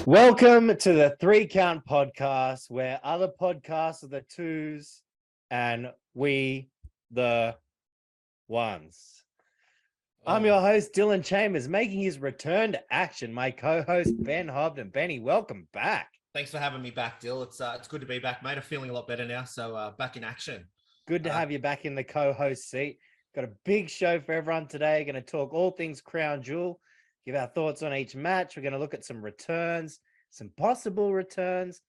Welcome to the 3 Count Podcast, where other podcasts are the twos and we the ones. I'm your host, Dylan Chambers, making his return to action. My co-host, Ben Hobden. Benny, welcome back. Thanks for having me back, Dill. It's good to be back, mate. I'm feeling a lot better now, so back in action. Good to have you back in the co-host seat. Got a big show for everyone today. Going to talk all things Crown Jewel, give our thoughts on each match. We're going to look at some returns, some possible returns,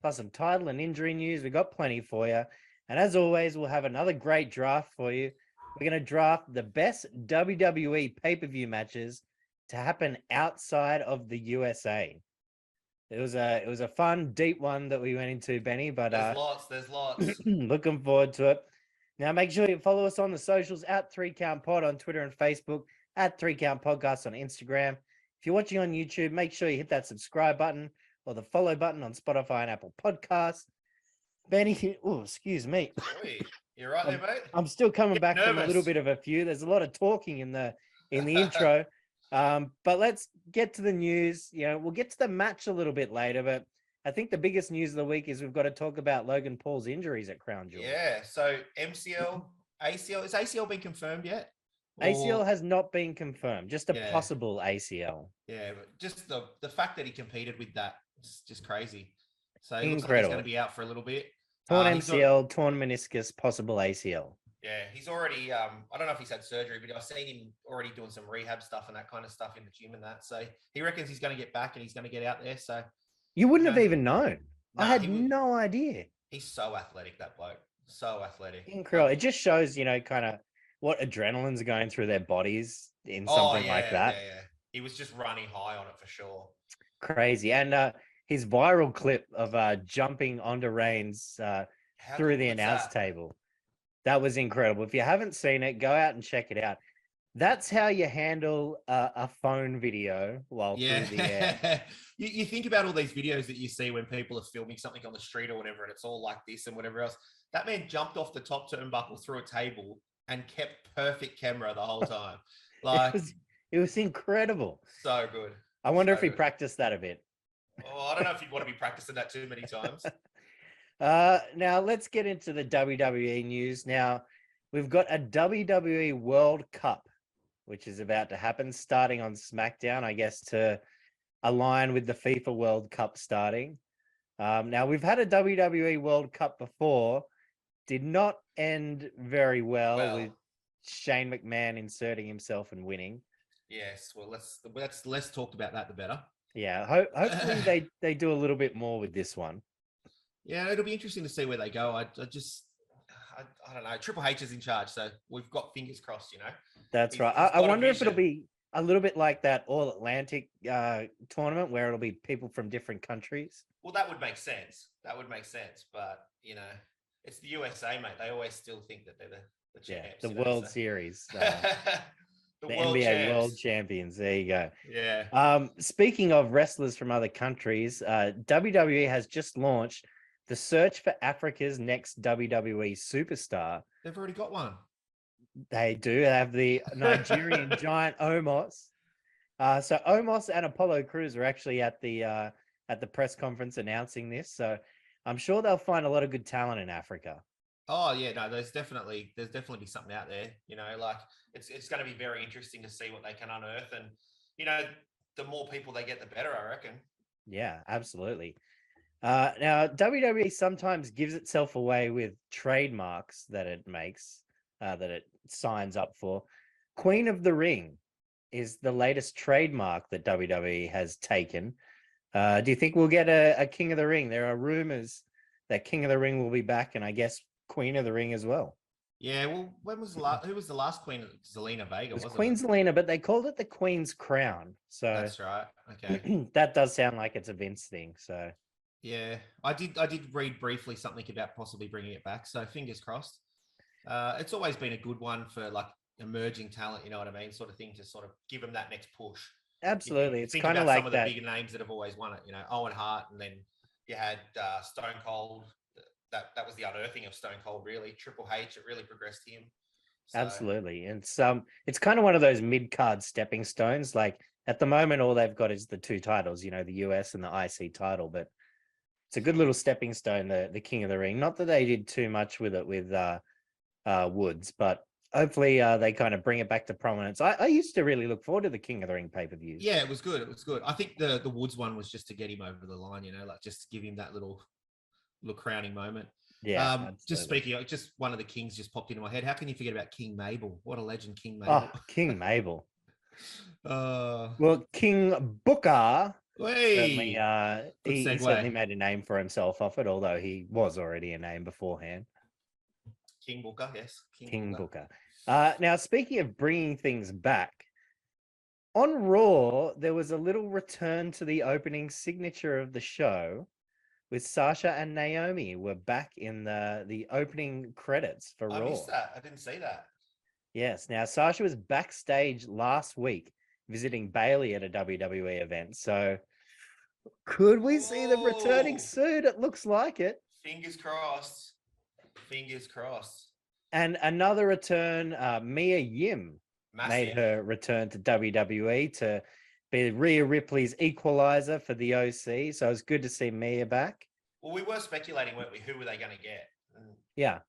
plus some title and injury news. We've got plenty for you. And as always, we'll have another great draft for you. We're going to draft the best WWE pay-per-view matches to happen outside of the USA. It was a fun, deep one that we went into, Benny, but there's lots. Looking forward to it. Now, make sure you follow us on the socials at 3 Count Pod on Twitter and Facebook, at 3 Count Podcast on Instagram. If you're watching on YouTube, make sure you hit that subscribe button or the follow button on Spotify and Apple Podcasts. Benny, oh, excuse me. You're right there, mate. I'm still coming back from a little bit of a few. There's a lot of talking in the intro. But let's get to the news. You know, we'll get to the match a little bit later, but I think the biggest news of the week is we've got to talk about Logan Paul's injuries at Crown Jewel. Yeah, so MCL, ACL, is ACL been confirmed yet? ACL has not been confirmed, just a possible ACL. Yeah, but just the fact that he competed with that is just crazy. So it incredible. Looks like he's going to be out for a little bit. Torn MCL, torn meniscus, possible ACL. Yeah, he's already, I don't know if he's had surgery, but I've seen him already doing some rehab stuff and that kind of stuff in the gym and that. So he reckons he's going to get back and he's going to get out there. So you wouldn't have even known. No, I had no idea. He's so athletic, that bloke. So athletic. Incredible. It just shows, kind of what adrenaline's going through their bodies in something like that. Yeah. He was just running high on it for sure. Crazy. And his viral clip of jumping onto Reigns through the announce table. That was incredible. If you haven't seen it, go out and check it out. That's how you handle a phone video while through the air. You think about all these videos that you see when people are filming something on the street or whatever, and it's all like this and whatever else. That man jumped off the top turnbuckle through a table and kept perfect camera the whole time. Like it was incredible. So good. I wonder if he practiced that a bit. Oh, I don't know if you'd want to be practicing that too many times. Now let's get into the WWE news. Now we've got a WWE World Cup, which is about to happen starting on SmackDown, I guess, to align with the FIFA World Cup starting. Now we've had a WWE World Cup before, did not end very well with Shane McMahon inserting himself and winning. Yes, well, let's less talk about that, the better. Yeah, hopefully they do a little bit more with this one. Yeah, it'll be interesting to see where they go. I don't know. Triple H is in charge, so we've got fingers crossed, That's right. I wonder if it'll be a little bit like that All Atlantic tournament where it'll be people from different countries. Well, that would make sense. But, it's the USA, mate. They always still think that they're the champs. The World Series. The NBA World Champions. There you go. Yeah. Speaking of wrestlers from other countries, WWE has just launched the search for Africa's next WWE superstar. They've already got one. They do have the Nigerian giant Omos. So Omos and Apollo Crews are actually at the press conference announcing this. So I'm sure they'll find a lot of good talent in Africa. Oh yeah, no, there's definitely something out there. Like it's going to be very interesting to see what they can unearth, and the more people they get, the better, I reckon. Yeah, absolutely. Now WWE sometimes gives itself away with trademarks that it makes, that it signs up for. Queen of the Ring is the latest trademark that WWE has taken. Do you think we'll get a King of the Ring? There are rumors that King of the Ring will be back, and I guess Queen of the Ring as well. Yeah, well, who was the last queen? Zelina Vega, wasn't it? Queen Zelina, but they called it the Queen's Crown. So that's right. Okay. That does sound like it's a Vince thing. So yeah, I did read briefly something about possibly bringing it back. So fingers crossed. It's always been a good one for like emerging talent, you know what I mean, sort of thing, to sort of give them that next push. Absolutely, it's kind of like some of the bigger names that have always won it. Owen Hart, and then you had Stone Cold. That was the unearthing of Stone Cold, really. Triple H, it really progressed him. So. Absolutely. And it's kind of one of those mid-card stepping stones. Like At the moment, all they've got is the 2 titles, the US and the IC title, but it's a good little stepping stone, the King of the Ring. Not that they did too much with it with Woods, but hopefully they kind of bring it back to prominence. I used to really look forward to the King of the Ring pay-per-views. Yeah, it was good. It was good. I think the Woods one was just to get him over the line, like just to give him that little crowning moment. Yeah. Just speaking, just one of the Kings just popped into my head. How can you forget about King Mabel? What a legend, King Mabel. Oh, King Mabel. Well, King Booker. Certainly, he certainly made a name for himself off it, although he was already a name beforehand. King Booker, yes. King Booker. Now, speaking of bringing things back, on Raw, there was a little return to the opening signature of the show with Sasha and Naomi were back in the opening credits for Raw. I missed that. I didn't see that. Yes. Now, Sasha was backstage last week visiting Bailey at a WWE event. So could we see them returning soon? It looks like it. Fingers crossed. Fingers crossed. And another return, Mia Yim made her return to WWE to be Rhea Ripley's equalizer for the OC. So it's good to see Mia back. Well, we were speculating, weren't we? Who were they going to get? And, yeah.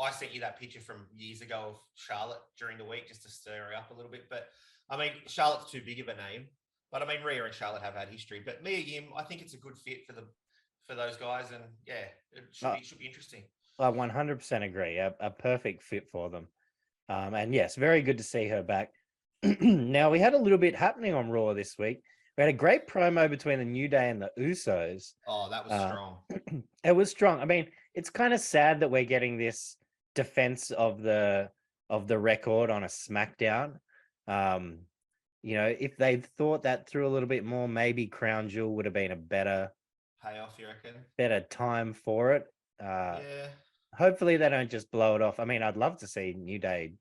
I sent you that picture from years ago of Charlotte during the week just to stir her up a little bit. But, I mean, Charlotte's too big of a name. But, I mean, Rhea and Charlotte have had history. But Mia Yim, I think it's a good fit for those guys. And, yeah, it should be interesting. I 100% agree. A perfect fit for them. And, yes, very good to see her back. Now, we had a little bit happening on Raw this week. We had a great promo between the New Day and the Usos. Oh, that was strong. It was strong. I mean, it's kind of sad that we're getting this defense of the record on a SmackDown. If they'd thought that through a little bit more, maybe Crown Jewel would have been a better payoff, you reckon? Better time for it. Yeah. Hopefully they don't just blow it off. I mean, I'd love to see New Day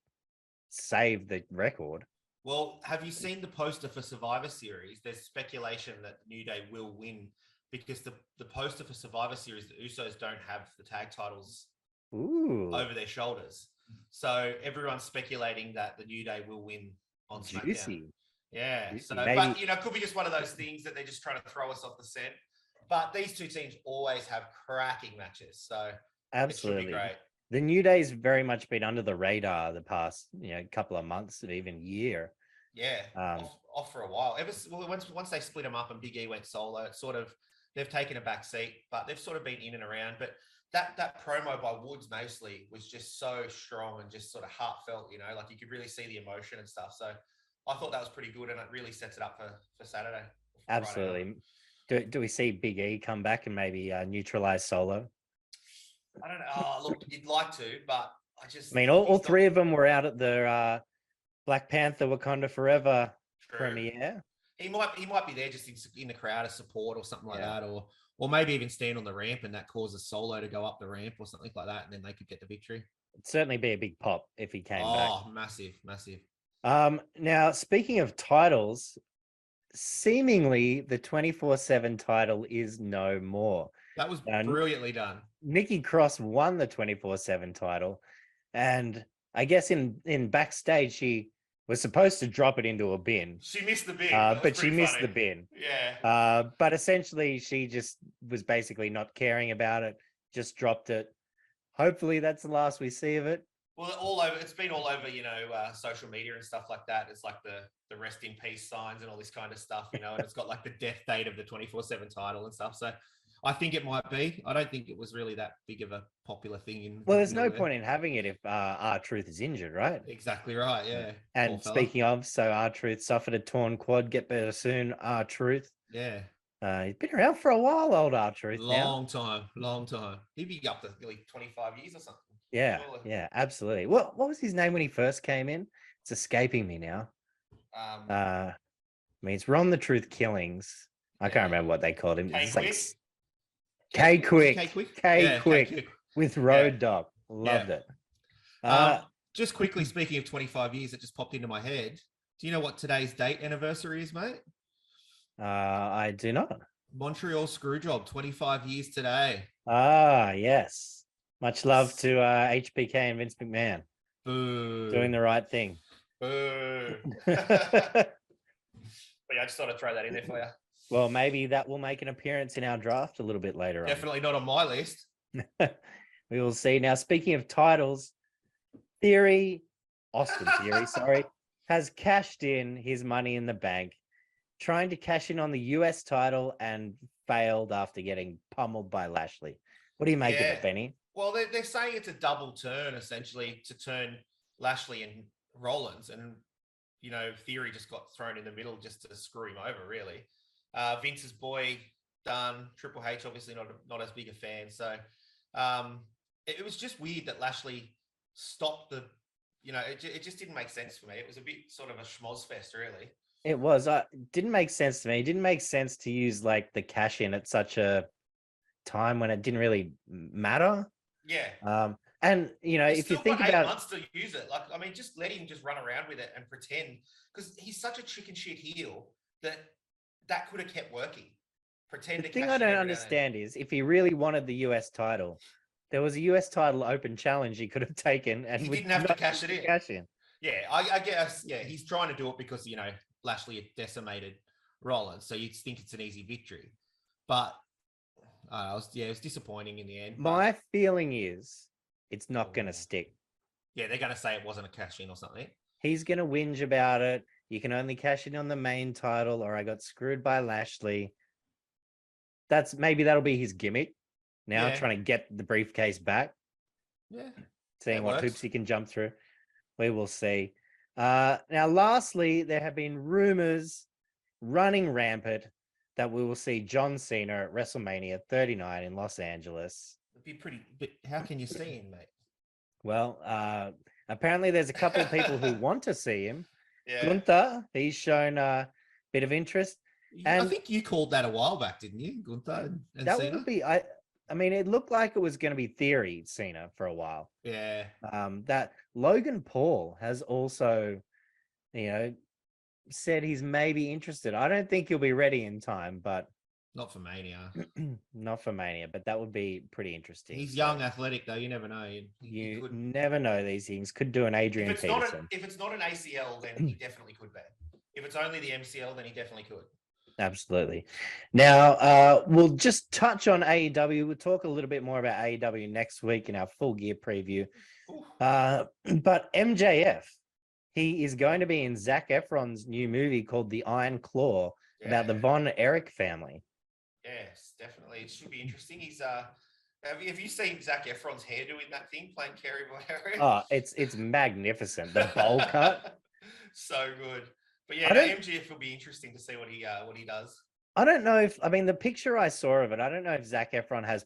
save the record. Well, have you seen the poster for Survivor Series? There's speculation that New Day will win because the poster for Survivor Series, the Usos don't have the tag titles over their shoulders. So everyone's speculating that the New Day will win on SmackDown. Yeah. Juicy. So, Maybe. But, it could be just one of those things that they're just trying to throw us off the scent. But these two teams always have cracking matches. So absolutely. It should be great. The New Day's very much been under the radar the past, couple of months, even year. Yeah, off for a while. Once they split them up and Big E went solo, it's sort of they've taken a back seat, but they've sort of been in and around. But that promo by Woods mostly was just so strong and just sort of heartfelt. Like you could really see the emotion and stuff. So I thought that was pretty good, and it really sets it up for Saturday. Absolutely. Do we see Big E come back and maybe neutralize Solo? I don't know. Oh, look, you'd like to, but I mean, all three of them were out at the Black Panther Wakanda Forever premiere. He might be there just in the crowd as support or something like that, or maybe even stand on the ramp and that causes Solo to go up the ramp or something like that, and then they could get the victory. It'd certainly be a big pop if he came back. Oh, massive. Now, speaking of titles, seemingly the 24/7 title is no more. That was brilliantly done. Nikki Cross won the 24/7 title, and I guess in backstage she was supposed to drop it into a bin. She missed the bin, but she missed the bin. Yeah. But essentially she just was basically not caring about it, just dropped it. Hopefully that's the last we see of it. Well, it's been all over, social media and stuff like that. It's like the rest in peace signs and all this kind of stuff, and it's got like the death date of the 24/7 title and stuff. So I think it might be. I don't think it was really that big of a popular thing. There's no point in having it if R-Truth is injured, right? Exactly right, yeah. And speaking of, so R-Truth suffered a torn quad. Get better soon, R-Truth. Yeah. He's been around for a while, old R-Truth. Long time. He'd be up to nearly 25 years or something. Yeah, absolutely. What was his name when he first came in? It's escaping me now. I mean, it's Ron the Truth Killings. I can't remember what they called him. It's like K-Quick with Road Dog. Loved it. Just quickly, speaking of 25 years, it just popped into my head. Do you know what today's date anniversary is, mate? I do not. Montreal Screwjob, 25 years today. Yes. Much love to HBK and Vince McMahon. Boo. Doing the right thing. Boo. But yeah, I just thought I'd throw that in there for you. Well, maybe that will make an appearance in our draft a little bit later Definitely not on my list. on. We will see. Now, speaking of titles, Austin Theory, sorry, has cashed in his money in the bank, trying to cash in on the US title and failed after getting pummeled by Lashley. What do you make of it, Benny? Well, they're saying it's a double turn, essentially, to turn Lashley and Rollins. And, Theory just got thrown in the middle just to screw him over, really. Vince's boy done. Triple H, obviously not as big a fan. So it was just weird that Lashley stopped it just didn't make sense for me. It was a bit sort of a schmoz fest, really. It was. Didn't make sense to me. It didn't make sense to use like the cash in at such a time when it didn't really matter. Yeah. And if you think about 8 months to use it, just let him just run around with it and pretend, because he's such a chicken shit heel that could have kept working. The thing I don't understand is if he really wanted the US title, there was a US title open challenge he could have taken, and he didn't have to cash it in. Cash in. Yeah, I guess. Yeah, he's trying to do it because Lashley had decimated Rollins, so you'd think it's an easy victory. But it was disappointing in the end. My feeling is it's not going to stick. Yeah, they're going to say it wasn't a cash in or something. He's going to whinge about it. You can only cash in on the main title, or I got screwed by Lashley. Maybe that'll be his gimmick now, trying to get the briefcase back. Yeah. Seeing what hoops he can jump through. We will see. Now, lastly, there have been rumors running rampant that we will see John Cena at WrestleMania 39 in Los Angeles. It'd be pretty, but how can you see him, mate? Well, apparently there's a couple of people who want to see him. Yeah. Gunther, he's shown a bit of interest. And I think you called that a while back, didn't you, Gunther and that Cena? Would be, I mean, it looked like it was going to be Theory Cena for a while. Yeah. That Logan Paul has also, said he's maybe interested. I don't think he'll be ready in time, but not for Mania. Not for Mania, but that would be pretty interesting. He's young, athletic, though. You never know. You never know these things. Could do an Adrian Peterson. If it's not an ACL, then he definitely could be. If it's only the MCL, then he definitely could. Absolutely. Now, we'll just touch on AEW. We'll talk a little bit more about AEW next week in our full gear preview. But MJF, he is going to be in Zac Efron's new movie called The Iron Claw about the Von Erich family. Yes, definitely. It should be interesting. He's have you seen Zac Efron's hair doing that thing, playing Kerry Von Erich? Oh, it's magnificent. The bowl cut. So good. But yeah, MJF will be interesting to see what he does. I don't know the picture I saw of it, I don't know if Zac Efron has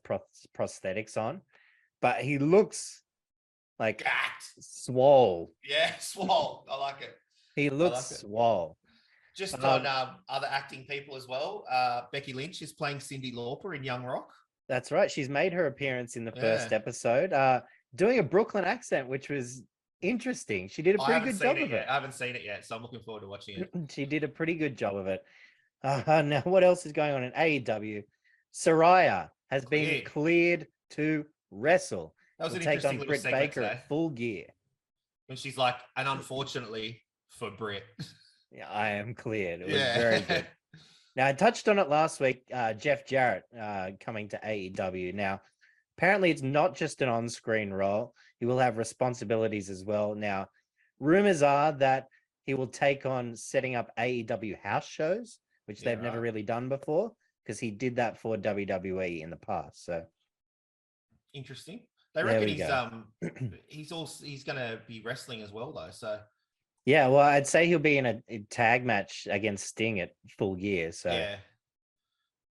prosthetics on, but he looks like swole. Yeah, swole. I like it. He looks swole. Just on other acting people as well. Becky Lynch is playing Cyndi Lauper in Young Rock. That's right. She's made her appearance in the first episode, doing a Brooklyn accent, which was interesting. She did a pretty good job of it. I haven't seen it yet, so I'm looking forward to watching it. She did a pretty good job of it. Now, what else is going on in AEW? Saraya has been cleared to wrestle. That was an take interesting on Britt Baker today. at Full Gear. When she's like, and unfortunately for Britt. Yeah, I am cleared. It was very good. Now, I touched on it last week, Jeff Jarrett coming to AEW. Now, apparently it's not just an on-screen role. He will have responsibilities as well. Now, rumors are that he will take on setting up AEW house shows, which they've never really done before, because he did that for WWE in the past. So interesting. They reckon he's going to be wrestling as well, though. So yeah, well, I'd say he'll be in a tag match against Sting at Full Gear. So yeah,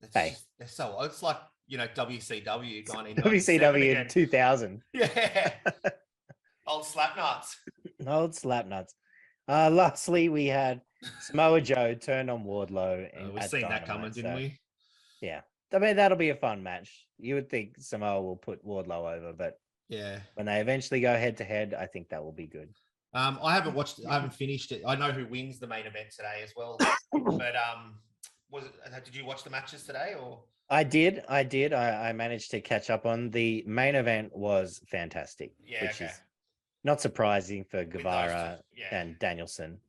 it's like WCW gone in WCW in 2000. Yeah, old slap nuts. Old slap nuts. Lastly, we had Samoa Joe turned on Wardlow. We've seen that coming, didn't we? Yeah. I mean, that'll be a fun match. You would think Samoa will put Wardlow over, but when they eventually go head to head, I think that will be good. I haven't finished it. I know who wins the main event today as well. But did you watch the matches today or? I did. I managed to catch up on the main event. Was fantastic, which is not surprising for Guevara and Danielson.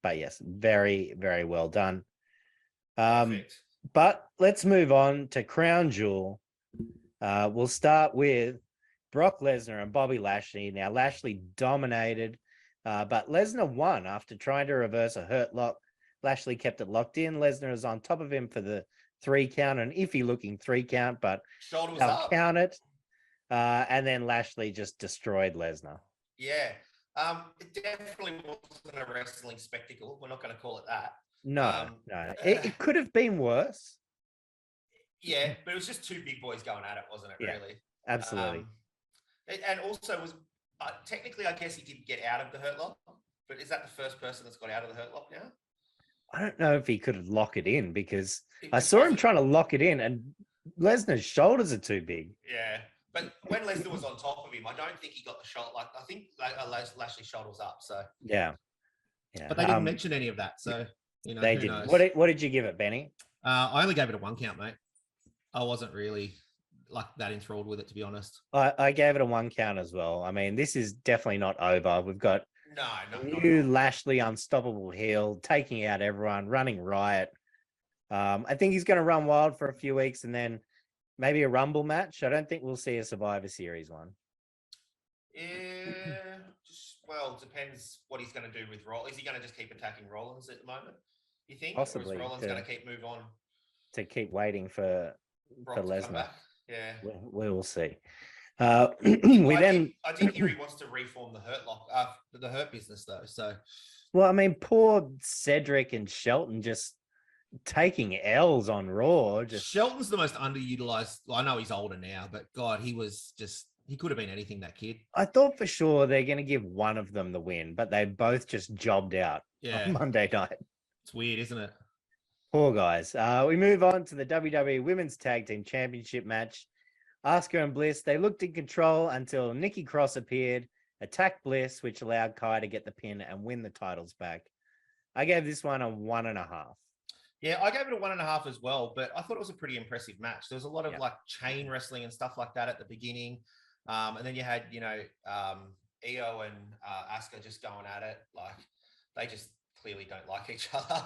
But yes, very, very well done. Perfect. But let's move on to Crown Jewel. We'll start with Brock Lesnar and Bobby Lashley. Now, Lashley dominated, but Lesnar won after trying to reverse a hurt lock. Lashley kept it locked in. Lesnar was on top of him for the 3 count, an iffy looking 3 count, but Shoulder was they'll up. count it. And then Lashley just destroyed Lesnar. Yeah. It definitely wasn't a wrestling spectacle. We're not going to call it that. No. It could have been worse. Yeah, but it was just 2 big boys going at it, wasn't it, Yeah, really? Absolutely. And also was technically, I guess he did get out of the hurt lock, but is that the first person that's got out of the hurt lock now? I don't know if he could lock it in because I saw him trying to lock it in and Lesnar's shoulders are too big. Yeah. But when Lesnar was on top of him, I don't think he got the shot. Like, I think Lashley's shoulder was up. So yeah. But they didn't mention any of that. So, you know, they didn't. What did you give it, Benny? I only gave it a 1 count, mate. I wasn't really like that enthralled with it, to be honest. I gave it a 1 count as well. I mean, this is definitely not over. We've got new Lashley unstoppable heel, taking out everyone, running riot. I think he's going to run wild for a few weeks and then maybe a Rumble match. I don't think we'll see a Survivor Series one. Yeah, well, depends what he's going to do with Rollins. Is he going to just keep attacking Rollins at the moment, you think? Possibly. Or is Rollins going to keep move on? To keep waiting for Lesnar. Yeah. We will see. I did hear he wants to reform the Hurt Lock, the Hurt business though. So, well, I mean, poor Cedric and Shelton just taking L's on Raw. Shelton's the most underutilized. Well, I know he's older now, but God, he could have been anything, that kid. I thought for sure they're going to give one of them the win, but they both just jobbed out on Monday night. It's weird, isn't it? Poor guys. We move on to the WWE Women's Tag Team Championship match. Asuka and Bliss, they looked in control until Nikki Cross appeared, attacked Bliss, which allowed Kai to get the pin and win the titles back. I gave this one a 1.5. Yeah, I gave it a 1.5 as well, but I thought it was a pretty impressive match. There was a lot of like chain wrestling and stuff like that at the beginning. And then you had, Io and Asuka just going at it. Like, they just clearly don't like each other.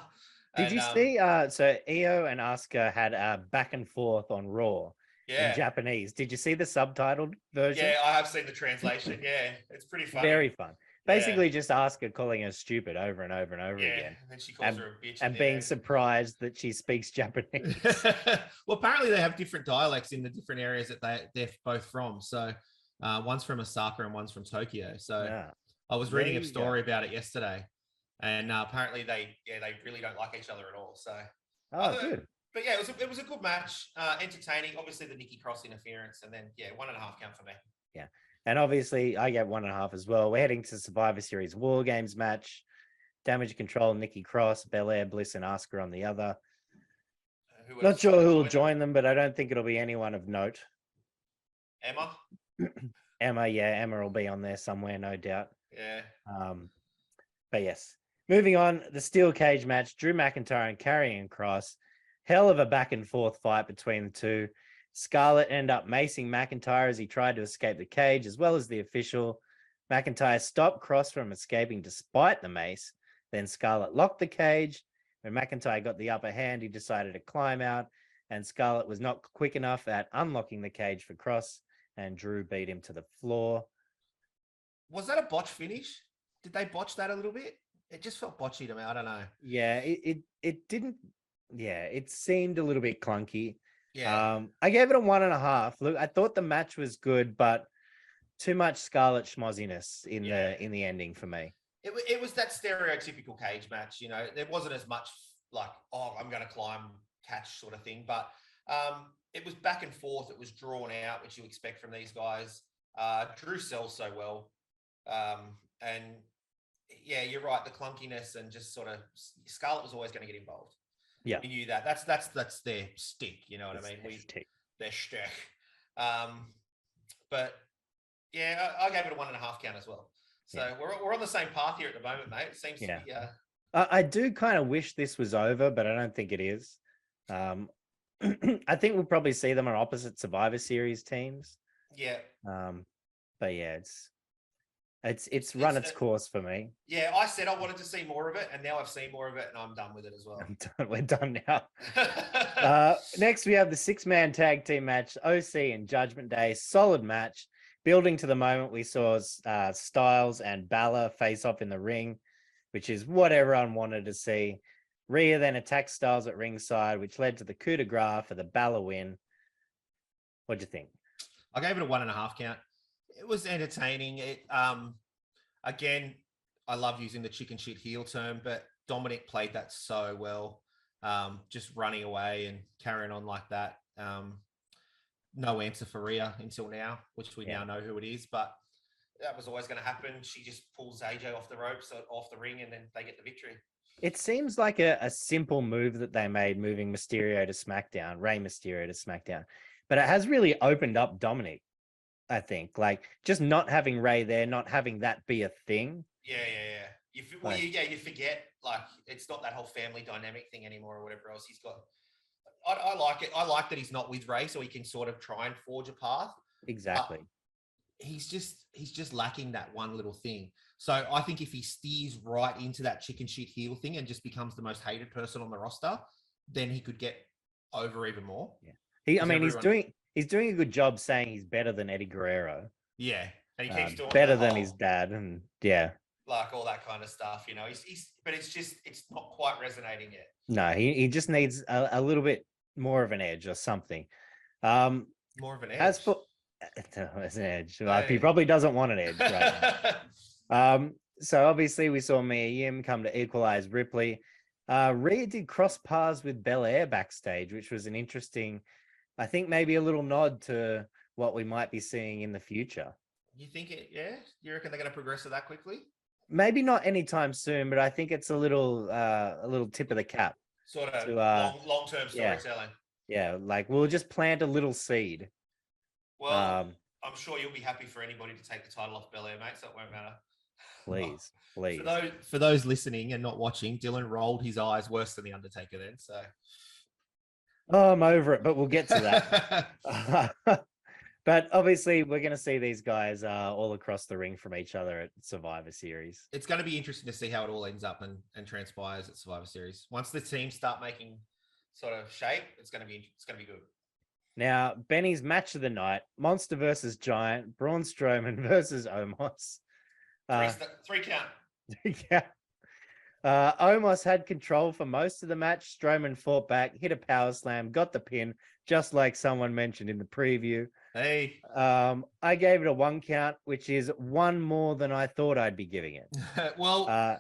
Did you see? So Io and Asuka had a back and forth on Raw in Japanese. Did you see the subtitled version? Yeah, I have seen the translation. Yeah, it's pretty fun. Very fun. Basically, just Asuka calling her stupid over and over and over again. And then she calls her a bitch. And being surprised that she speaks Japanese. Well, apparently they have different dialects in the different areas that they're both from. So one's from Osaka and one's from Tokyo. So I was reading a story about it yesterday. And apparently they really don't like each other at all. So good. But yeah, it was a good match, entertaining. Obviously the Nikki Cross interference, and then 1.5 count for me. Yeah, and obviously I get 1.5 as well. We're heading to Survivor Series War Games match. Damage Control, Nikki Cross, Belair, Bliss, and Asuka on the other. Not sure who will join them, but I don't think it'll be anyone of note. Emma, Emma will be on there somewhere, no doubt. Yeah. But yes. Moving on, the steel cage match, Drew McIntyre and Karrion Kross. Hell of a back and forth fight between the two. Scarlett ended up macing McIntyre as he tried to escape the cage, as well as the official. McIntyre stopped Kross from escaping despite the mace. Then Scarlett locked the cage. When McIntyre got the upper hand, he decided to climb out, and Scarlett was not quick enough at unlocking the cage for Kross, and Drew beat him to the floor. Was that a botch finish? Did they botch that a little bit? It just felt botchy to me. I don't know. Yeah, it didn't. Yeah, it seemed a little bit clunky. Yeah. I gave it a 1.5. Look, I thought the match was good, but too much Scarlett schmozziness in the ending for me. It was that stereotypical cage match. There wasn't as much like, I'm going to climb, catch sort of thing, but it was back and forth. It was drawn out, which you expect from these guys. Drew sells so well, and. Yeah, you're right. The clunkiness and just sort of Scarlett was always going to get involved. Yeah, we knew that. That's their stick. You know what I mean? Their shtick. But yeah, I gave it a 1.5 count as well. So we're on the same path here at the moment, mate. It seems to be. I do kind of wish this was over, but I don't think it is. I think we'll probably see them on opposite Survivor Series teams. Yeah. But yeah, It's run its course for me. Yeah, I said I wanted to see more of it, and now I've seen more of it, and I'm done with it as well. We're done now. Next, we have the 6-man tag team match, OC and Judgment Day. Solid match. Building to the moment, we saw Styles and Balor face off in the ring, which is what everyone wanted to see. Rhea then attacked Styles at ringside, which led to the coup de grace for the Balor win. What'd you think? I gave it a 1.5 count. It was entertaining. Again, I love using the chicken shit heel term, but Dominic played that so well. Just running away and carrying on like that. No answer for Rhea until now, which we now know who it is, but that was always going to happen. She just pulls AJ off the ropes, off the ring, and then they get the victory. It seems like a simple move that they made, moving Mysterio to SmackDown, Rey Mysterio to SmackDown, but it has really opened up Dominic. I think, like, just not having Rey there, not having that be a thing. Yeah. You forget, like, it's not that whole family dynamic thing anymore or whatever else he's got. I like it. I like that he's not with Rey, so he can sort of try and forge a path. Exactly. He's just lacking that one little thing. So I think if he steers right into that chicken shit heel thing and just becomes the most hated person on the roster, then he could get over even more. Yeah. He's doing a good job saying he's better than Eddie Guerrero. Yeah. And he keeps doing better than his dad. And like all that kind of stuff, you know, but it's not quite resonating yet. No, he just needs a little bit more of an edge or something. More of an edge. As for an edge, he probably doesn't want an edge right now. So obviously we saw Mia Yim come to equalize Ripley. Rhea did cross paths with Belair backstage, which was an interesting, I think maybe a little nod to what we might be seeing in the future. You think it? Yeah, you reckon they're going to progress it that quickly? Maybe not anytime soon, but I think it's a little tip of the cap. Sort of long-term storytelling. Yeah, like we'll just plant a little seed. Well, I'm sure you'll be happy for anybody to take the title off Belair, mate, so it won't matter. Please. For those listening and not watching, Dylan rolled his eyes worse than The Undertaker then, so... Oh, I'm over it, but we'll get to that. But obviously, we're going to see these guys all across the ring from each other at Survivor Series. It's going to be interesting to see how it all ends up and transpires at Survivor Series. Once the teams start making sort of shape, it's going to be good. Now, Benny's match of the night: Monster versus Giant, Braun Strowman versus Omos. 3 count. Yeah. Omos had control for most of the match. Strowman fought back, hit a power slam, got the pin, just like someone mentioned in the preview. Hey. I gave it a 1 count, which is one more than I thought I'd be giving it. Well,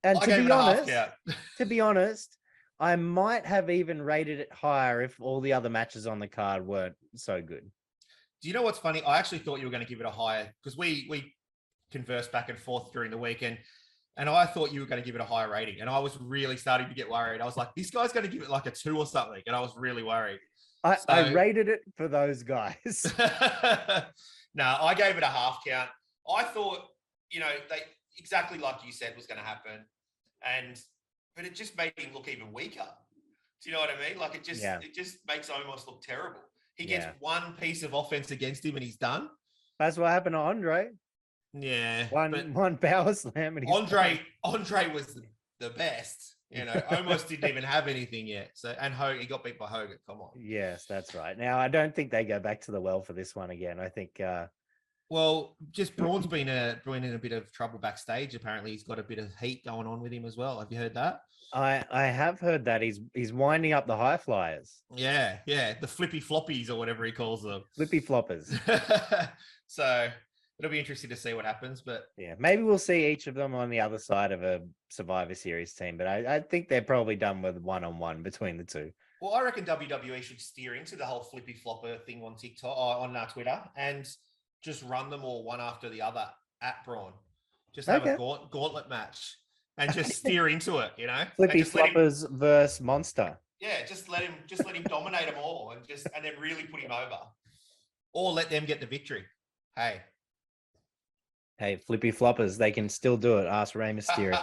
and to be honest, I might have even rated it higher if all the other matches on the card weren't so good. Do you know what's funny? I actually thought you were going to give it a higher, because we conversed back and forth during the weekend. And I thought you were going to give it a higher rating. And I was really starting to get worried. I was like, this guy's going to give it like a 2 or something. And I was really worried. I rated it for those guys. No, I gave it a 0.5 count. I thought, they exactly like you said was going to happen. But it just made him look even weaker. Do you know what I mean? Like it just makes Omos look terrible. He gets one piece of offense against him and he's done. That's what happened to Andre. Yeah. One power slam. And Andre was the best. Almost didn't even have anything yet. And he got beat by Hogan. Come on. Yes, that's right. Now I don't think they go back to the well for this one again. I think. Well, just Braun's been in a bit of trouble backstage. Apparently, he's got a bit of heat going on with him as well. Have you heard that? I have heard that he's winding up the high flyers. Yeah, the flippy floppies or whatever he calls them. Flippy floppers. So it'll be interesting to see what happens. But yeah, maybe we'll see each of them on the other side of a Survivor Series team. But I think they're probably done with 1-on-1 between the two. Well, I reckon WWE should steer into the whole flippy flopper thing on TikTok, on Twitter, and just run them all one after the other at Braun. Just have a gauntlet match and just steer into it, Flippy floppers versus Monster. Yeah, just let him dominate them all and then really put him over. Or let them get the victory. Hey, flippy floppers, they can still do it. Ask Rey Mysterio.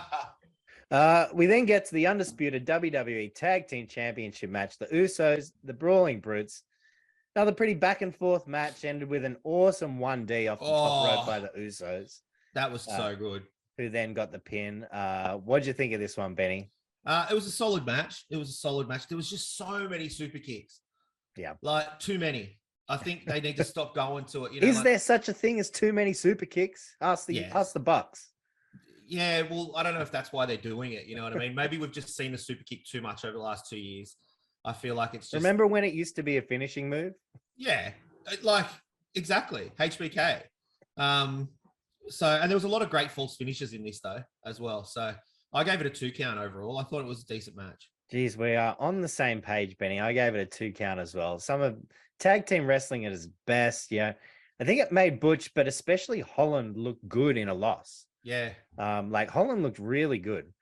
We then get to the undisputed WWE Tag Team Championship match. The Usos, the Brawling Brutes. Another pretty back and forth match ended with an awesome 1D off the top rope by the Usos. That was so good. who then got the pin. What'd you think of this one, Benny? It was a solid match. It was a solid match. There was just so many super kicks. Yeah. Like too many. I think they need to stop going to it. Is there such a thing as too many super kicks? Ask the Bucks. Yeah, well, I don't know if that's why they're doing it. You know what I mean? Maybe we've just seen the super kick too much over the last 2 years. I feel like it's just... Remember when it used to be a finishing move? Yeah, like exactly. HBK. So, and there was a lot of great false finishes in this though, as well. So I gave it a 2 count overall. I thought it was a decent match. Geez, we are on the same page, Benny. I gave it a 2 count as well. Some of tag team wrestling at its best. Yeah. I think it made Butch, but especially Holland look good in a loss. Yeah. Like Holland looked really good.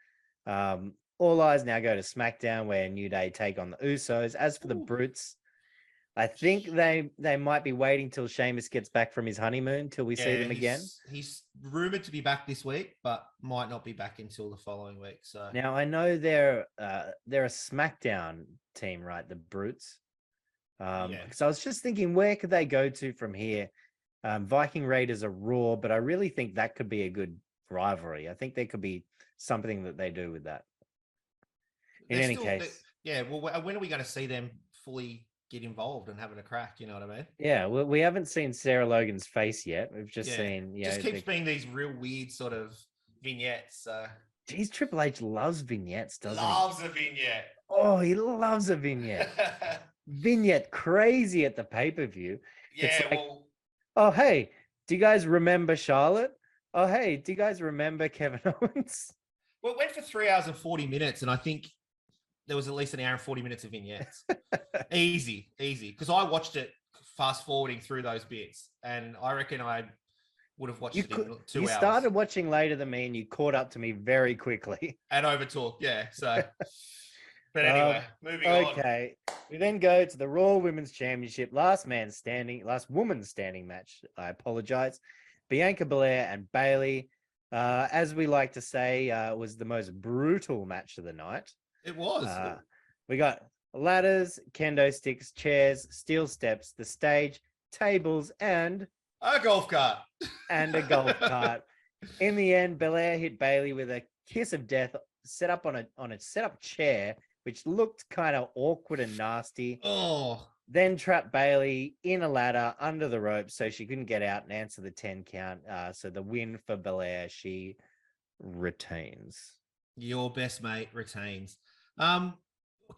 All eyes now go to SmackDown where New Day take on the Usos. As for the Brutes, I think they might be waiting till Sheamus gets back from his honeymoon till we see them again. He's rumored to be back this week, but might not be back until the following week. So now I know they're a SmackDown team, right? The Brutes. Because I was just thinking, where could they go to from here? Viking Raiders are Raw, but I really think that could be a good rivalry. I think there could be something that they do with that. In any case, well, when are we going to see them fully get involved and having a crack? You know what I mean? Yeah, well, we haven't seen Sarah Logan's face yet. We've just seen, just keeps being these real weird sort of vignettes. Geez, Triple H loves vignettes, doesn't he? Loves a vignette. Oh, he loves a vignette. Vignette crazy at the pay-per-view. Yeah, like, oh, hey, do you guys remember Charlotte? Oh, hey, do you guys remember Kevin Owens? Well, it went for 3 hours and 40 minutes, and I think there was at least an hour and 40 minutes of vignettes. Easy. Because I watched it fast forwarding through those bits, and I reckon I would have watched it in 2 hours. You started watching later than me, and you caught up to me very quickly. And overtalk, yeah. So, but anyway, moving on. Okay, we then go to the Raw Women's Championship, last woman standing match. I apologize. Bianca Belair and Bayley. As we like to say, was the most brutal match of the night. It was. We got ladders, kendo sticks, chairs, steel steps, the stage, tables, and a golf cart. And a golf cart. In the end, Belair hit Bayley with a kiss of death, set up on a set-up chair, which looked kind of awkward and nasty. Oh. Then trapped Bayley in a ladder under the rope so she couldn't get out and answer the 10 count. So the win for Belair, she retains. Your best mate retains. A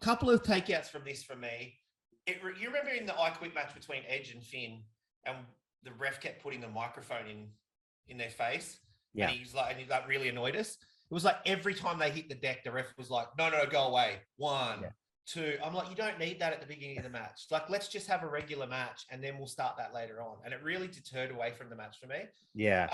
couple of takeouts from this for me. You remember in the I Quit match between Edge and Finn, and the ref kept putting the microphone in their face? Yeah. And he really annoyed us. It was like every time they hit the deck, the ref was like, no, go away. 1, 2. I'm like, you don't need that at the beginning of the match. Like, let's just have a regular match and then we'll start that later on. And it really deterred away from the match for me. Yeah.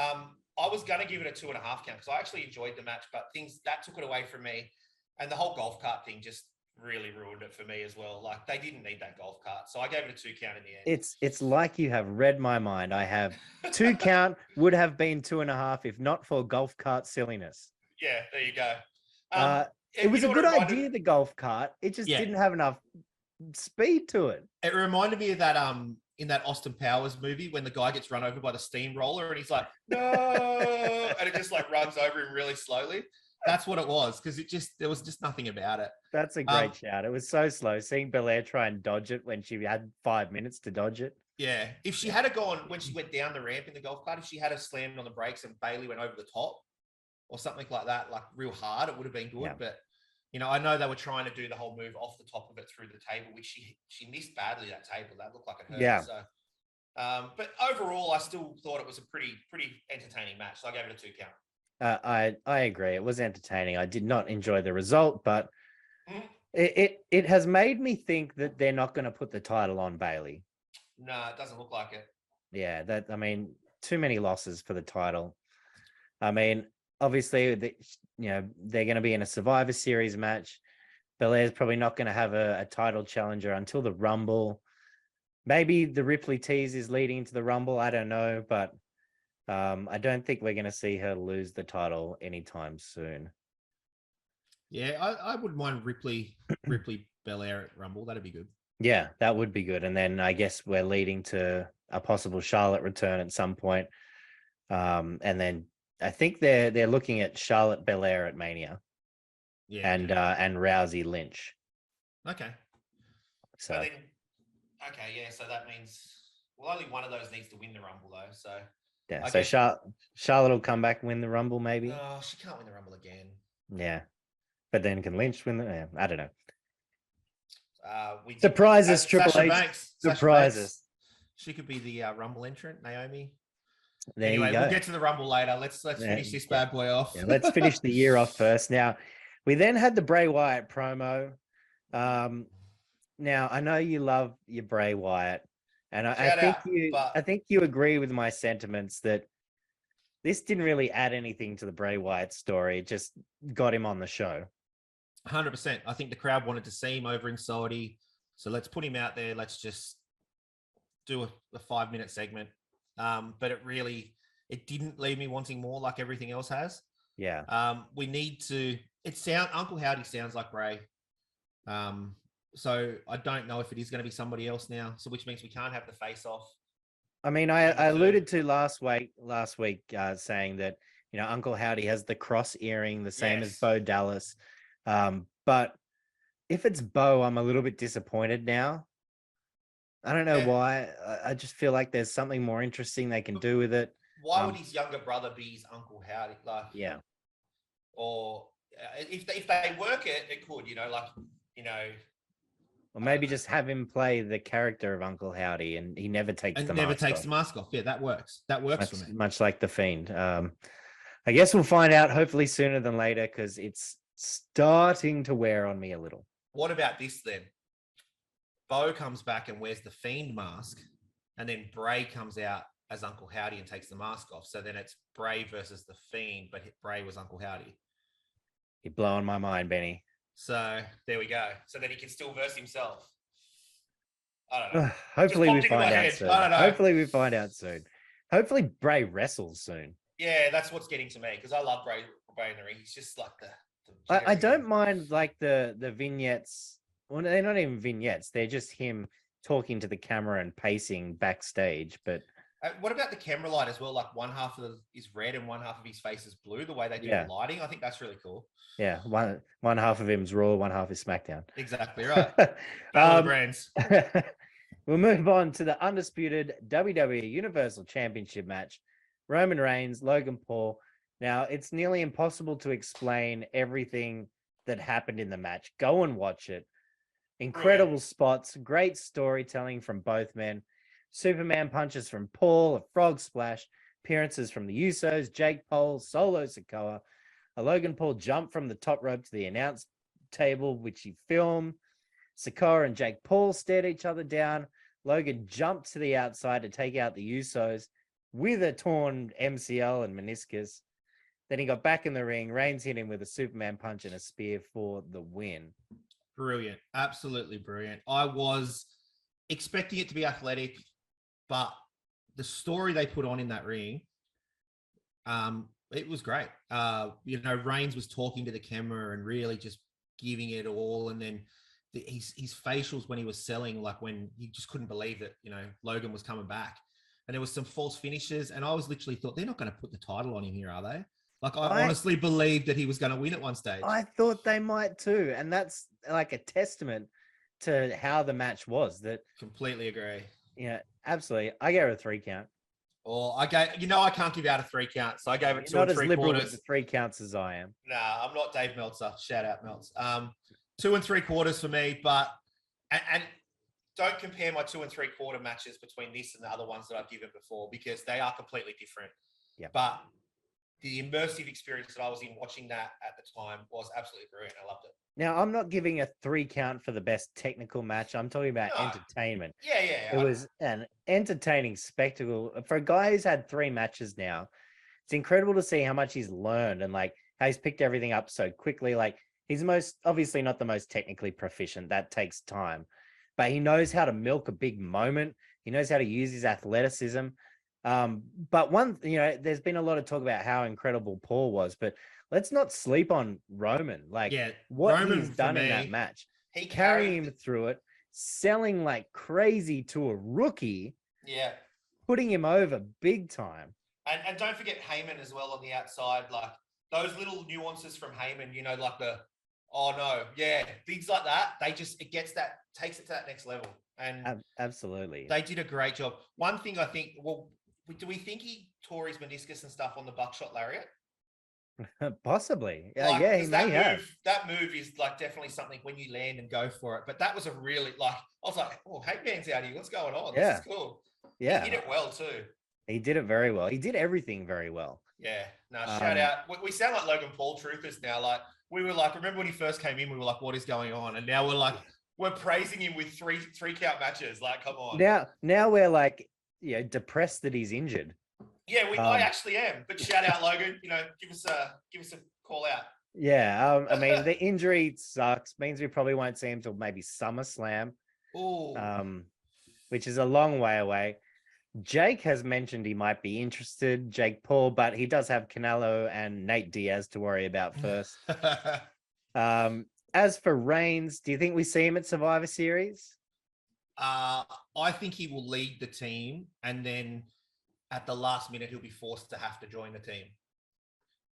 I was going to give it a 2.5 count because I actually enjoyed the match, but things that took it away from me. And the whole golf cart thing just really ruined it for me as well. Like, they didn't need that golf cart. So I gave it a 2 count in the end. It's like you have read my mind. I have 2 count would have been 2.5 if not for golf cart silliness. Yeah, there you go. It was a good idea, the golf cart. It just didn't have enough speed to it. It reminded me of that in that Austin Powers movie when the guy gets run over by the steamroller and he's like, no, and it just like runs over him really slowly. That's what it was, because there was just nothing about it. That's a great shout. It was so slow. Seeing Belair try and dodge it when she had 5 minutes to dodge it. Yeah. If she had gone when she went down the ramp in the golf cart, if she had slammed on the brakes and Bayley went over the top or something like that, like real hard, it would have been good. Yeah. But you know, I know they were trying to do the whole move off the top of it through the table, which she missed badly, that table. That looked like it hurt. Yeah. So, but overall, I still thought it was a pretty entertaining match. So I gave it a 2 count. I agree. It was entertaining. I did not enjoy the result, but it has made me think that they're not going to put the title on Bayley. No, it doesn't look like it. Yeah, too many losses for the title. I mean, obviously, they're going to be in a Survivor Series match. Belair's probably not going to have a title challenger until the Rumble. Maybe the Ripley tease is leading to the Rumble. I don't know, but I don't think we're going to see her lose the title anytime soon. Yeah, I wouldn't mind Ripley Belair at Rumble. That'd be good. Yeah, that would be good. And then I guess we're leading to a possible Charlotte return at some point. And then I think they're looking at Charlotte Belair at Mania. Yeah. And Rousey Lynch. Okay. So then, okay, yeah. So that means only one of those needs to win the Rumble though. So yeah, I so guess, Charlotte will come back and win the Rumble, maybe. Oh, she can't win the Rumble again. Yeah, but then can Lynch win the? Yeah, I don't know. Triple Sasha H. Banks. Surprises. She could be the Rumble entrant, Naomi. There you go. We'll get to the Rumble later. Let's finish this bad boy off. Yeah, let's finish the year off first. Now, we then had the Bray Wyatt promo. Now I know you love your Bray Wyatt, and I think you agree with my sentiments that this didn't really add anything to the Bray Wyatt story. It just got him on the show. 100%. I think the crowd wanted to see him over in Saudi, so let's put him out there. Let's just do a 5-minute segment. But it didn't leave me wanting more, like everything else has. Yeah. We need to. Uncle Howdy sounds like Bray. So I don't know if it is going to be somebody else now. So which means we can't have the face off. I mean, I alluded to last week saying that, Uncle Howdy has the cross earring, the same as Bo Dallas. But if it's Bo, I'm a little bit disappointed now. I don't know why. I just feel like there's something more interesting they can do with it. Why would his younger brother be his Uncle Howdy? Yeah. Or if they work it, it could, Or maybe just have him play the character of Uncle Howdy, and he never takes the mask off. Yeah, that works. That works for me. Much like the Fiend. I guess we'll find out hopefully sooner than later, because it's starting to wear on me a little. What about this then? Bo comes back and wears the Fiend mask, and then Bray comes out as Uncle Howdy and takes the mask off. So then it's Bray versus the Fiend, but Bray was Uncle Howdy. You're blowing my mind, Benny. So there we go. So then he can still verse himself. I don't know. Hopefully we find out soon. I don't know. Hopefully we find out soon. Hopefully Bray wrestles soon. Yeah, that's what's getting to me, because I love Bray in the ring. He's just like I don't mind like the vignettes. Well, they're not even vignettes. They're just him talking to the camera and pacing backstage. But what about the camera light as well? Like one half is red and one half of his face is blue. The way they do the lighting, I think that's really cool. Yeah, one half of him's Raw, one half is SmackDown. Exactly right. Brands. We'll move on to the undisputed WWE Universal Championship match. Roman Reigns, Logan Paul. Now, it's nearly impossible to explain everything that happened in the match. Go and watch it. Incredible spots, great storytelling from both men. Superman punches from Paul, a frog splash, appearances from the Usos, Jake Paul, Solo Sikoa. A Logan Paul jump from the top rope to the announce table, which he filmed. Sikoa and Jake Paul stared each other down. Logan jumped to the outside to take out the Usos with a torn MCL and meniscus. Then he got back in the ring. Reigns hit him with a Superman punch and a spear for the win. Brilliant. Absolutely brilliant. I was expecting it to be athletic, but the story they put on in that ring, it was great. Reigns was talking to the camera and really just giving it all. And then his facials when he was selling, like when he just couldn't believe that, Logan was coming back. And there was some false finishes. And I was literally thought, they're not going to put the title on him here, are they? Like, I honestly believed that he was going to win at one stage. I thought they might too. And that's like a testament to how the match was. That completely agree. Yeah, absolutely. I gave it a 3 count. I can't give out a 3 count. So I gave it 2 and 3 quarters. Not as liberal with the 3 counts as I am. Nah, I'm not Dave Meltzer. Shout out Meltz. 2 and 3 quarters for me, but and don't compare my 2 and 3 quarter matches between this and the other ones that I've given before, because they are completely different. Yeah. But the immersive experience that I was in watching that at the time was absolutely brilliant. I loved it. Now, I'm not giving a 3 count for the best technical match. I'm talking about entertainment. Yeah. It was an entertaining spectacle. For a guy who's had 3 matches now, it's incredible to see how much he's learned and like how he's picked everything up so quickly. Like, he's obviously not the most technically proficient. That takes time. But he knows how to milk a big moment. He knows how to use his athleticism. But there's been a lot of talk about how incredible Paul was, but let's not sleep on Roman. Like, what Roman, he's done in that match, he carrying him through it, selling like crazy to a rookie, yeah, putting him over big time. And don't forget Heyman as well on the outside. Like those little nuances from Heyman, you know, like the, oh no, yeah, things like that. It takes it to that next level. And Absolutely. they did a great job. One thing I think, well, do we think he tore his meniscus and stuff on the buckshot lariat? Possibly. Like, Yeah, he may have. That move is like definitely something when you land and go for it. But that was a really, like, I was like, oh, Hangman's out here. What's going on? Yeah. This is cool. Yeah. He did it well too. He did it very well. He did everything very well. Yeah. No, shout out. We sound like Logan Paul truthers now. Like, we were like, remember when he first came in, we were like, what is going on? And now we're like, we're praising him with three count matches. Like, come on. Now we're like, depressed that he's injured. Yeah, I actually am. But shout out, Logan. You know, give us a call out. Yeah, I mean, the injury sucks. Means we probably won't see him till maybe SummerSlam. Ooh. Which is a long way away. Jake has mentioned he might be interested, Jake Paul, but he does have Canelo and Nate Diaz to worry about first. As for Reigns, do you think we see him at Survivor Series? I think he will lead the team, and then at the last minute, he'll be forced to have to join the team.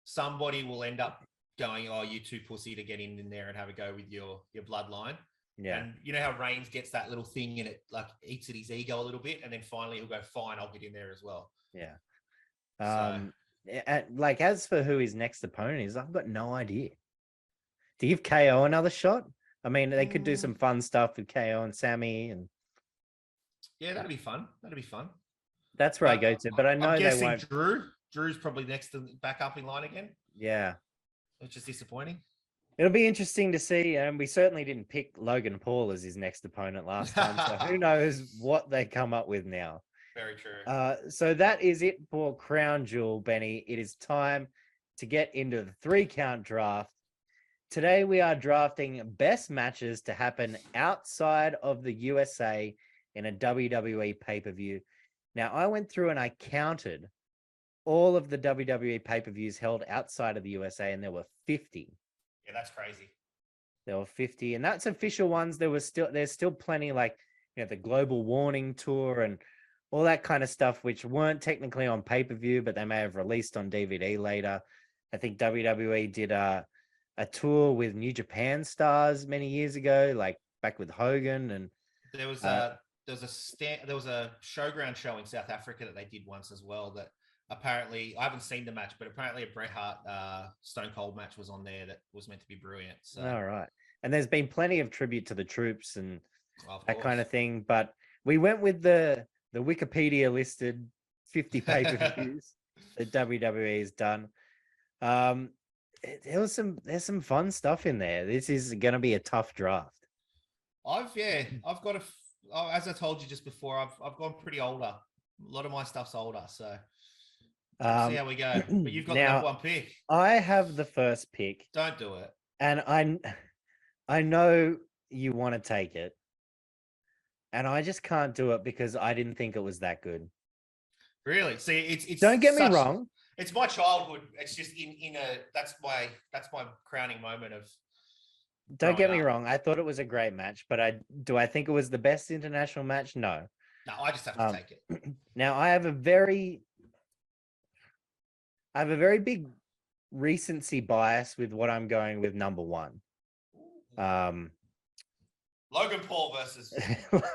Somebody will end up going, oh, you too pussy to get in there and have a go with your bloodline. Yeah. And you know how Reigns gets that little thing and it like eats at his ego a little bit, and then finally he'll go, fine, I'll get in there as well. Yeah. Like, as for who his next opponent is, I've got no idea. Do you give KO another shot? I mean, they could do some fun stuff with KO and Sammy, and yeah, that'd be fun. That's where I go to, but I know I'm guessing they won't. Drew's probably next to back up in line again. Yeah, which is disappointing. It'll be interesting to see, and we certainly didn't pick Logan Paul as his next opponent last time, so who knows what they come up with now. Very true. So that is it for Crown Jewel, Benny. It is time to get into the 3-count draft. Today we are drafting best matches to happen outside of the USA in a WWE pay-per-view. Now, I went through and I counted all of the WWE pay-per-views held outside of the USA, and there were 50. Yeah, that's crazy. There were 50, and that's official ones. There's still plenty, like, the Global Warning Tour and all that kind of stuff, which weren't technically on pay-per-view, but they may have released on DVD later. I think WWE did a tour with New Japan stars many years ago, like back with Hogan, and there was a showground show in South Africa that they did once as well. That apparently, I haven't seen the match, but apparently a Bret Hart Stone Cold match was on there that was meant to be brilliant. So. All right, and there's been plenty of tribute to the troops and that kind of thing, but we went with the Wikipedia listed 50 pay-per-views that WWE has done. There's some fun stuff in there. This is going to be a tough draft. I've got as I told you just before, I've gone pretty older. A lot of my stuff's older, so we'll see how we go. But you've got the number one pick. I have the first pick. Don't do it. And I know you want to take it, and I just can't do it because I didn't think it was that good. Really? See, it's don't get me wrong. It's my childhood. It's just that's my crowning moment of. Don't get me wrong. I thought it was a great match, but I think it was the best international match? No. No, I just have to take it. Now I have a very big recency bias with what I'm going with number one. Logan Paul versus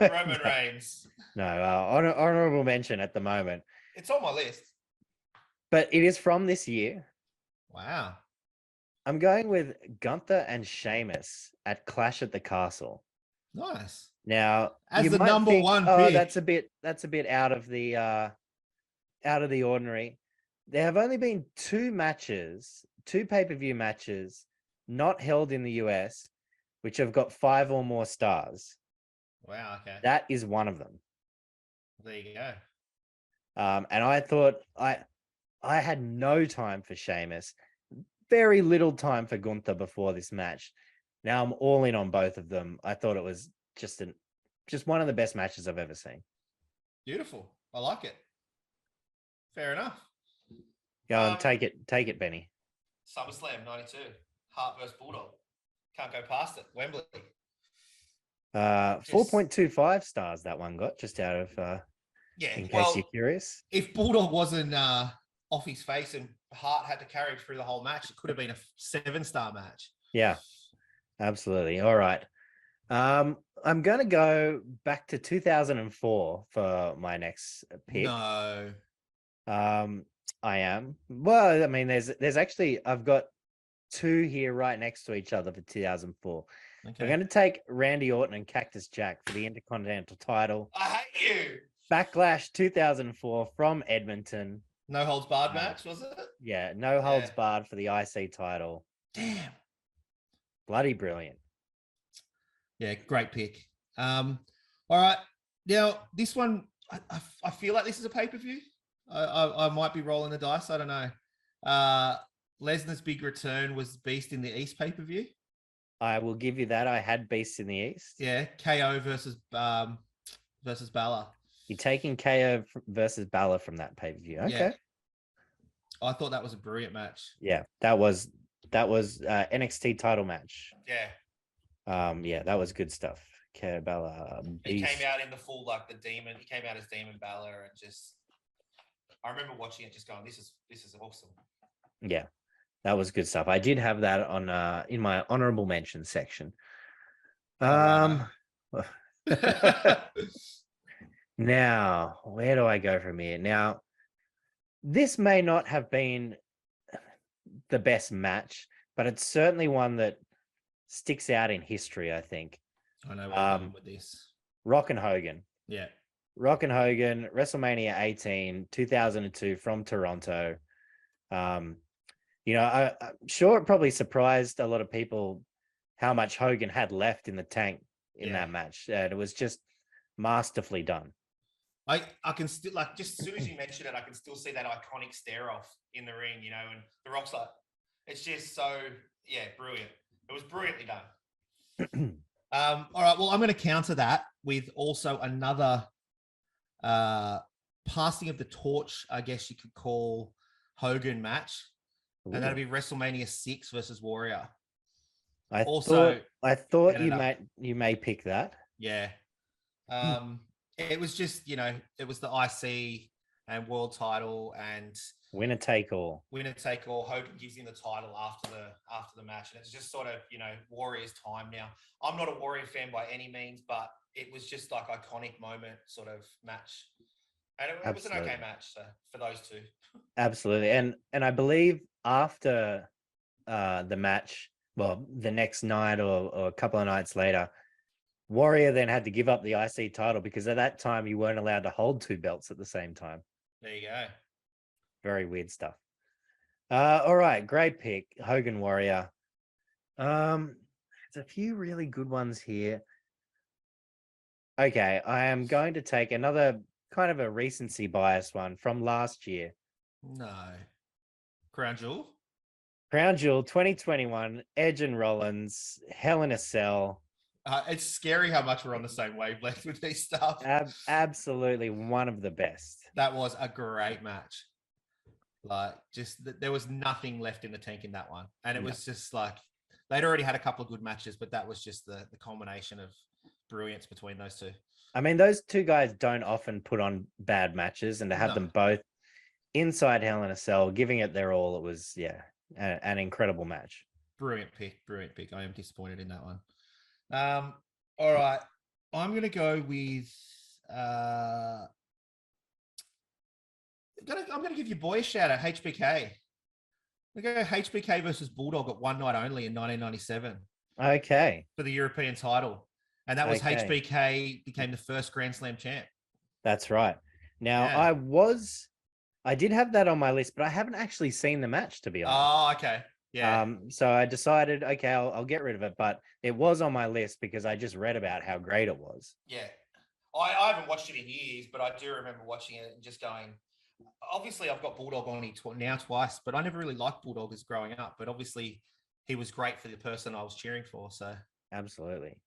Roman Reigns. No, honorable mention at the moment. It's on my list. But it is from this year. Wow. I'm going with Gunther and Sheamus at Clash at the Castle. Nice. Now, as the number one pick. that's a bit out of the ordinary. There have only been two pay-per-view matches not held in the US, which have got 5 or more stars. Wow, okay. That is one of them. There you go. And I thought I had no time for Sheamus, very little time for Gunther before this match. Now I'm all in on both of them. I thought it was just one of the best matches I've ever seen. Beautiful. I like it. Fair enough. Go on, take it, Benny. SummerSlam 92. Hart versus Bulldog. Can't go past it. Wembley. 4.25 stars that one got, just out of in case you're curious. If Bulldog wasn't off his face, and Hart had to carry him through the whole match. It could have been a 7-star match. Yeah, absolutely. All right. I'm going to go back to 2004 for my next pick. No. I am. Well, I mean, there's actually, I've got two here right next to each other for 2004. Okay. I'm going to take Randy Orton and Cactus Jack for the Intercontinental title. I hate you. Backlash 2004 from Edmonton. No holds barred match, was it? Yeah, no holds barred for the IC title. Damn. Bloody brilliant. Yeah, great pick. All right. Now, this one, I feel like this is a pay-per-view. I might be rolling the dice. I don't know. Lesnar's big return was Beast in the East pay-per-view. I will give you that. I had Beast in the East. Yeah, KO versus Balor. You're taking KO versus Balor from that pay-per-view. Okay. Yeah. I thought that was a brilliant match. Yeah, that was NXT title match. Yeah. Yeah, that was good stuff. KO Balor. He came out in the full, like the demon. He came out as Demon Balor, and just I remember watching it, just going, "This is awesome." Yeah, that was good stuff. I did have that on in my honorable mention section. Now, where do I go from here? Now, this may not have been the best match, but it's certainly one that sticks out in history, I think. I know where I'm going with this. Rock and Hogan. Yeah. Rock and Hogan, WrestleMania 18, 2002 from Toronto. I'm sure it probably surprised a lot of people how much Hogan had left in the tank in that match. And it was just masterfully done. I can still, like, just as soon as you mention it, I can still see that iconic stare off in the ring, and the Rock's like, it's just so, brilliant. It was brilliantly done. All right, well, I'm going to counter that with also another passing of the torch, I guess you could call, Hogan match. Ooh. And that'll be WrestleMania 6 versus Warrior. I thought you may pick that. Yeah. It was just, it was the IC and world title and winner take all. Hogan gives him the title after the match, and it's just sort of, Warrior's time now. I'm not a Warrior fan by any means, but it was just like iconic moment sort of match, and it was an okay match for those two. Absolutely, and I believe after the match, well, the next night or a couple of nights later, Warrior then had to give up the IC title because at that time you weren't allowed to hold two belts at the same time. There you go. Very weird stuff. All right, great pick, Hogan Warrior. There's a few really good ones here. Okay, I am going to take another kind of a recency bias one from last year. No. Crown Jewel? Crown Jewel 2021, Edge and Rollins, Hell in a Cell. It's scary how much we're on the same wavelength with these stuff. Absolutely one of the best. That was a great match. Like, just there was nothing left in the tank in that one. And it was just like, they'd already had a couple of good matches, but that was just the culmination of brilliance between those two. I mean, those two guys don't often put on bad matches, and to have them both inside Hell in a Cell, giving it their all, it was, an incredible match. Brilliant pick. I am disappointed in that one. All right. I'm going to go with, I'm going to give your boy a shout out, HBK. We go HBK versus Bulldog at One Night Only in 1997. Okay. For the European title. And that was HBK became the first Grand Slam champ. That's right. Now, I did have that on my list, but I haven't actually seen the match, to be honest. Oh, okay. Yeah. So I decided, okay, I'll get rid of it, but it was on my list because I just read about how great it was. Yeah. I haven't watched it in years, but I do remember watching it and just going, obviously I've got Bulldog on now twice, but I never really liked Bulldog as growing up, but obviously he was great for the person I was cheering for. So absolutely.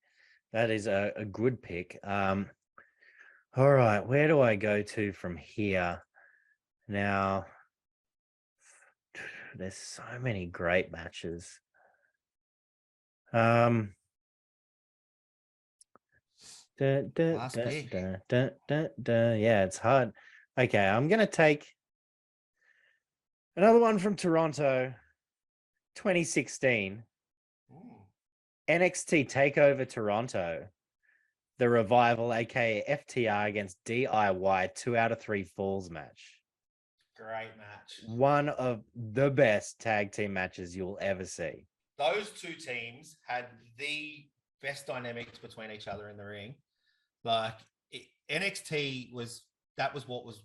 That is a good pick. All right. Where do I go to from here? Now, there's so many great matches. Yeah, it's hard. Okay, I'm gonna take Another one from Toronto, 2016. Ooh, NXT TakeOver Toronto. The Revival, aka FTR, against DIY 2 out of 3 falls match. great match. One of the best tag team matches you'll ever see. Those two teams had the best dynamics between each other in the ring. Like NXT was what was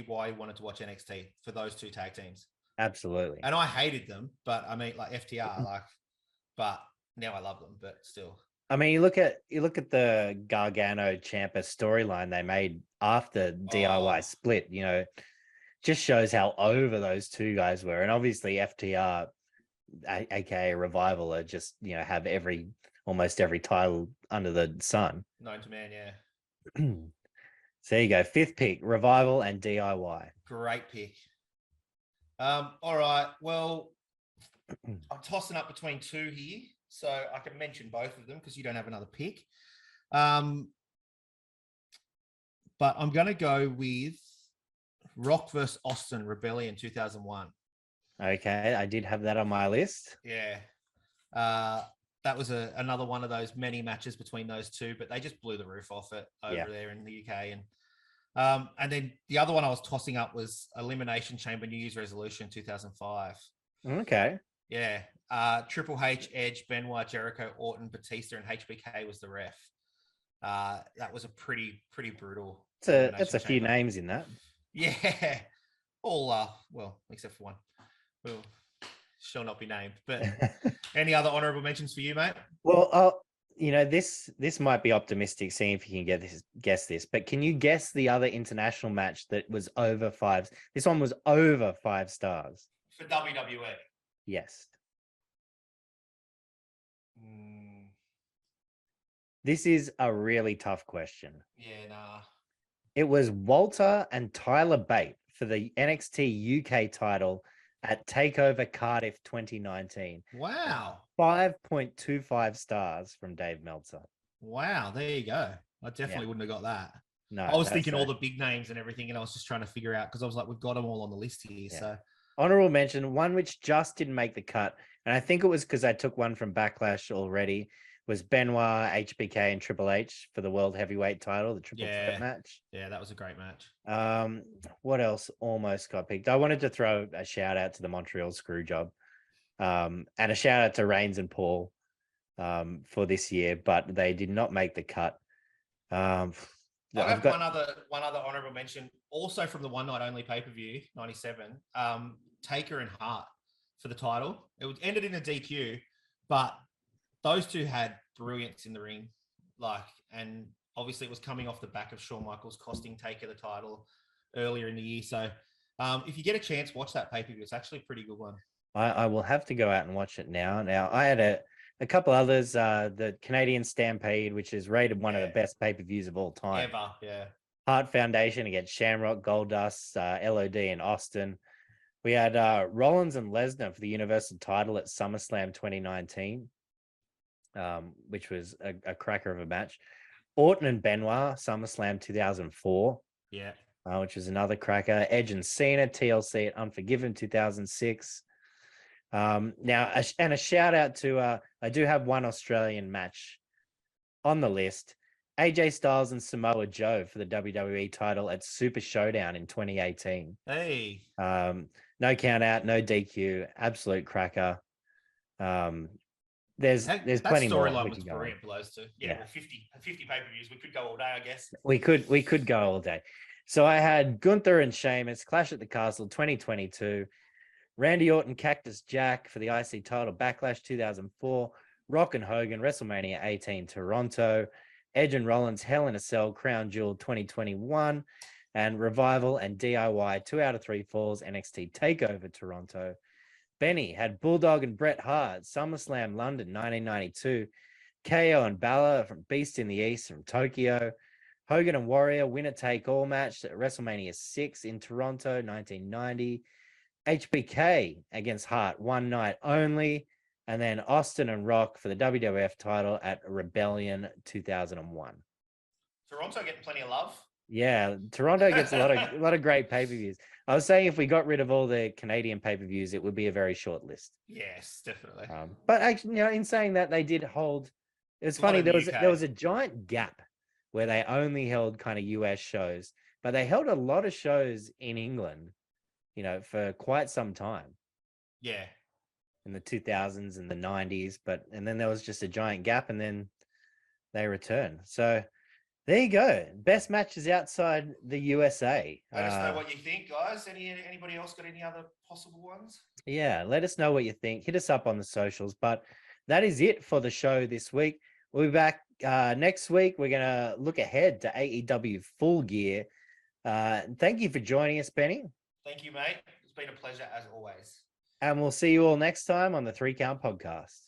why you wanted to watch NXT for those two tag teams. Absolutely. And I hated them, but I mean, like FTR, but now I love them. But still, I mean, you look at the Gargano Ciampa storyline they made after DIY split. Just shows how over those two guys were, and obviously FTR, aka Revival, are just have almost every title under the sun. known to man, yeah. So there you go, 5th pick, Revival and DIY. Great pick. All right, well, I'm tossing up between two here, so I can mention both of them because you don't have another pick. But I'm going to go with Rock vs. Austin Rebellion 2001. Okay, I did have that on my list. Yeah. That was another one of those many matches between those two, but they just blew the roof off it over there in the UK. And then the other one I was tossing up was Elimination Chamber New Year's Resolution 2005. Okay. Yeah. Triple H, Edge, Benoit, Jericho, Orton, Batista, and HBK was the ref. That was a pretty brutal. That's a few names in that. Yeah. All well, except for one. Well, shall not be named. But any other honorable mentions for you, mate? Well, this might be optimistic, seeing if you can guess this, but can you guess the other international match that was over 5? This one was over 5 stars. For WWE? Yes. This is a really tough question. Yeah, nah. It was Walter and Tyler Bate for the NXT UK title at TakeOver Cardiff 2019. Wow. 5.25 stars from Dave Meltzer. Wow, there you go. I definitely wouldn't have got that. No, I was thinking all the big names and everything, and I was just trying to figure out because I was like, we've got them all on the list here. Yeah. So honorable mention, one which just didn't make the cut, and I think it was because I took one from Backlash already, was Benoit, HBK, and Triple H for the World Heavyweight title, the triple threat match. Yeah, that was a great match. What else almost got picked? I wanted to throw a shout out to the Montreal Screwjob, and a shout out to Reigns and Paul for this year, but they did not make the cut. I've got one other honorable mention, also from the One Night Only pay-per-view, 97, Taker and Hart for the title. It ended in a DQ, but those two had brilliance in the ring, and obviously it was coming off the back of Shawn Michaels costing Taker the title earlier in the year. So if you get a chance, watch that pay-per-view. It's actually a pretty good one. I will have to go out and watch it now. Now, I had a couple others, the Canadian Stampede, which is rated one of the best pay-per-views of all time. Ever, yeah. Hart Foundation against Shamrock, Goldust, LOD, and Austin. We had Rollins and Lesnar for the Universal title at SummerSlam 2019. Which was a cracker of a match. Orton and Benoit, SummerSlam 2004. Yeah. Which was another cracker. Edge and Cena, TLC at Unforgiven 2006. Now, a shout out to, I do have one Australian match on the list. AJ Styles and Samoa Joe for the WWE title at Super Showdown in 2018. Hey. No count out, no DQ, absolute cracker. There's plenty more. That storyline was brilliant for those two. Yeah. Well, 50 pay-per-views. We could go all day, I guess. We could go all day. So I had Gunther and Sheamus, Clash at the Castle 2022. Randy Orton, Cactus Jack for the IC title, Backlash 2004. Rock and Hogan, WrestleMania 18, Toronto. Edge and Rollins, Hell in a Cell, Crown Jewel 2021. And Revival and DIY, 2 out of 3 falls, NXT TakeOver Toronto. Benny had Bulldog and Bret Hart, SummerSlam London 1992. KO and Balor from Beast in the East from Tokyo. Hogan and Warrior, winner take all match at WrestleMania 6 in Toronto 1990. HBK against Hart, one night only. And then Austin and Rock for the WWF title at Rebellion 2001. Toronto getting plenty of love. Yeah, Toronto gets a lot of great pay-per-views. I was saying if we got rid of all the Canadian pay-per-views, it would be a very short list. Yes, definitely. But actually, in saying that, they did hold. It was A lot funny. in There the was UK. there was a giant gap where they only held kind of US shows, but they held a lot of shows in England, for quite some time Yeah. in the 2000s and the 90s. And then there was just a giant gap, and then they returned. So there you go. Best matches outside the USA. Let us know what you think, guys. Anybody else got any other possible ones? Yeah, let us know what you think. Hit us up on the socials. But that is it for the show this week. We'll be back next week. We're going to look ahead to AEW Full Gear. Thank you for joining us, Benny. Thank you, mate. It's been a pleasure as always. And we'll see you all next time on the 3 Count Podcast.